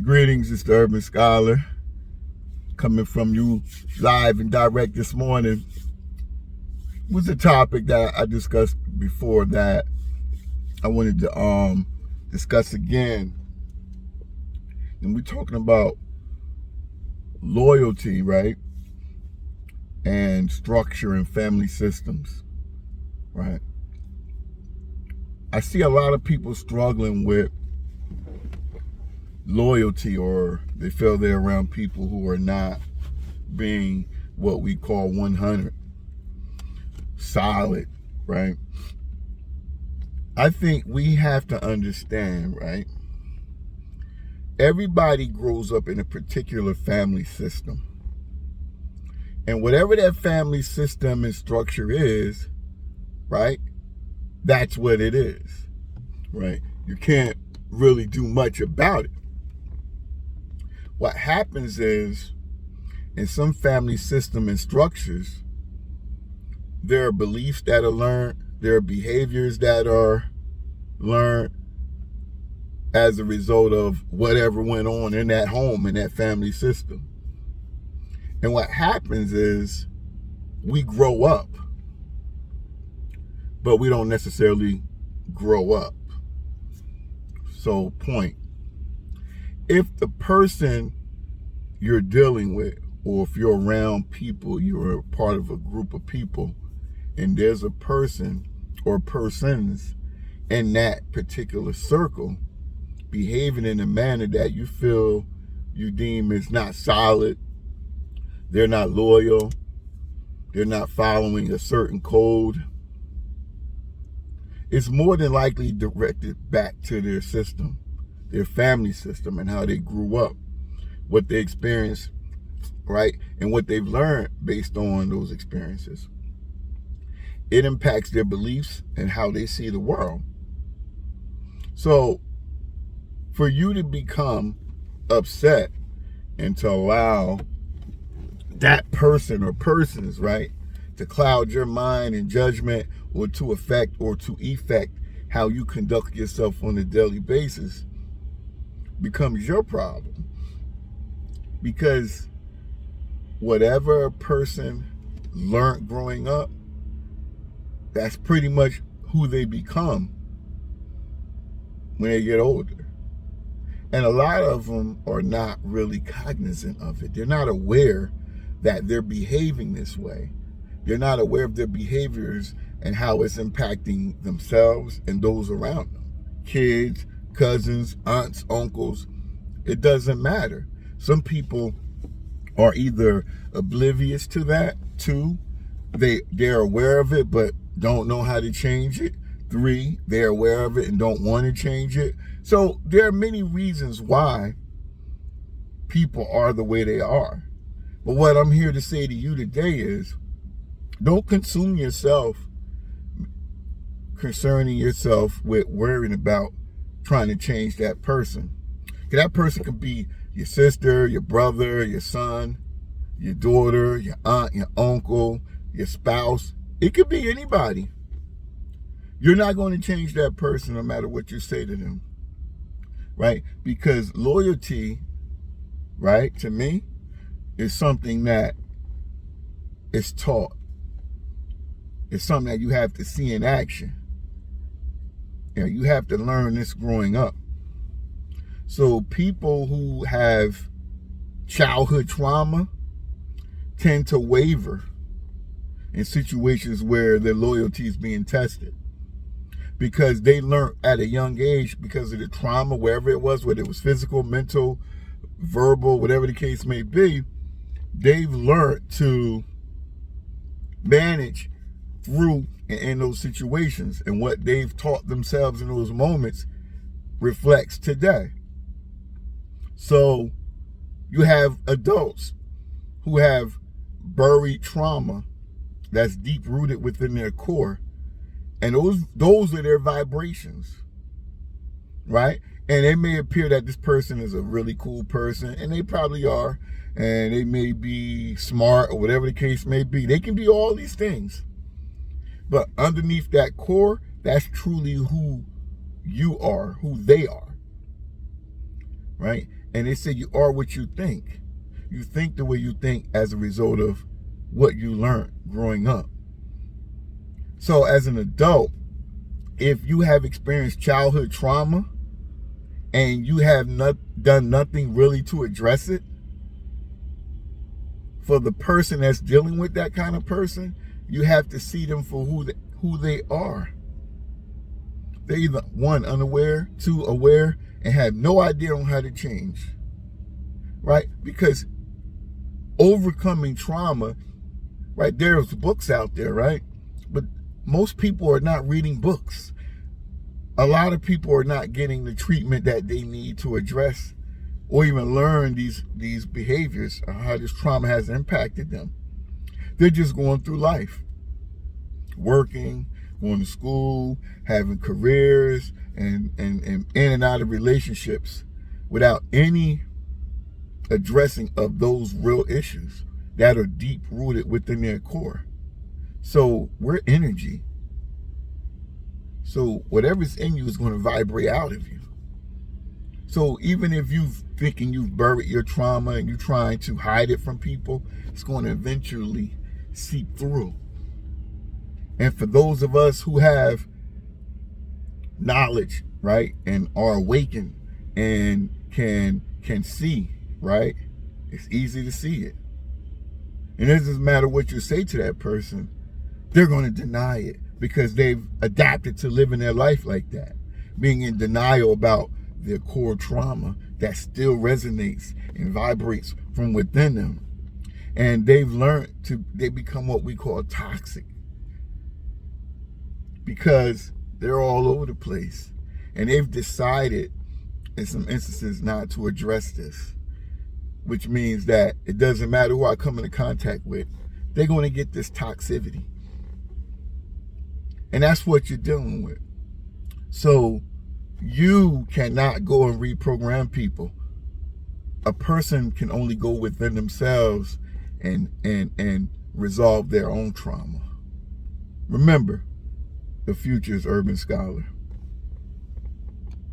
Greetings, it's the Urban Scholar, coming from you live and direct this morning. Was a topic that I discussed before that I wanted to discuss again. And we're talking about loyalty, right? And structure and family systems, right? I see a lot of people struggling with loyalty, or they feel they're around people who are not being what we call 100 solid, right? I think we have to understand, right? Everybody grows up in a particular family system, and whatever that family system and structure is, right, that's what it is, right? You can't really do much about it. What happens is, in some family system and structures, there are beliefs that are learned, there are behaviors that are learned as a result of whatever went on in that home, in that family system. And what happens is we grow up, but we don't necessarily grow up. So, point. If the person you're dealing with, or if you're around people, you're a part of a group of people, and there's a person or persons in that particular circle behaving in a manner that you deem is not solid, they're not loyal, they're not following a certain code, it's more than likely directed back to their system, their family system, and how they grew up, what they experienced, right? And what they've learned based on those experiences. It impacts their beliefs and how they see the world. So for you to become upset and to allow that person or persons, right, to cloud your mind and judgment, or to affect or to effect how you conduct yourself on a daily basis, becomes your problem. Because whatever a person learned growing up, that's pretty much who they become when they get older. And a lot of them are not really cognizant of it. They're not aware that they're behaving this way. They're not aware of their behaviors and how it's impacting themselves and those around them. Kids, cousins, aunts, uncles, it doesn't matter. Some people are either oblivious to that. 2, they're aware of it but don't know how to change it. 3, they're aware of it and don't want to change it. So there are many reasons why people are the way they are. But what I'm here to say to you today is, don't consume yourself concerning yourself with worrying about trying to change that person. That person could be your sister, your brother, your son, your daughter, your aunt, your uncle, your spouse. It could be anybody. You're not going to change that person no matter what you say to them, right? Because loyalty, right, to me, is something that is taught. It's something that you have to see in action. You have to learn this growing up. So people who have childhood trauma tend to waver in situations where their loyalty is being tested, because they learned at a young age, because of the trauma, wherever it was, whether it was physical, mental, verbal, whatever the case may be, they've learned to manage through in those situations, and what they've taught themselves in those moments reflects today. So you have adults who have buried trauma that's deep rooted within their core, and those are their vibrations, right? And it may appear that this person is a really cool person, and they probably are, and they may be smart or whatever the case may be. They can be all these things. But underneath that core, that's truly who you are, who they are, right? And they say you are what you think. You think the way you think as a result of what you learned growing up. So as an adult, if you have experienced childhood trauma and you have not done nothing really to address it, for the person that's dealing with that kind of person, you have to see them for who they are. They're either one, unaware, two, aware, and have no idea on how to change. Right? Because overcoming trauma, right, there's books out there, right? But most people are not reading books. A lot of people are not getting the treatment that they need to address or even learn these behaviors, or how this trauma has impacted them. They're just going through life, working, going to school, having careers, and in and out of relationships without any addressing of those real issues that are deep rooted within their core. So we're energy. So whatever's in you is going to vibrate out of you. So even if you thinking you've buried your trauma and you're trying to hide it from people, it's going to eventually seep through. And for those of us who have knowledge, right, and are awakened and can see, right, it's easy to see it. And it doesn't matter what you say to that person, they're going to deny it because they've adapted to living their life like that, being in denial about their core trauma that still resonates and vibrates from within them. And they've learned they become what we call toxic because they're all over the place. And they've decided in some instances not to address this, which means that it doesn't matter who I come into contact with, they're going to get this toxicity. And that's what you're dealing with. So you cannot go and reprogram people. A person can only go within themselves and resolve their own trauma. Remember, the future is Urban Scholar.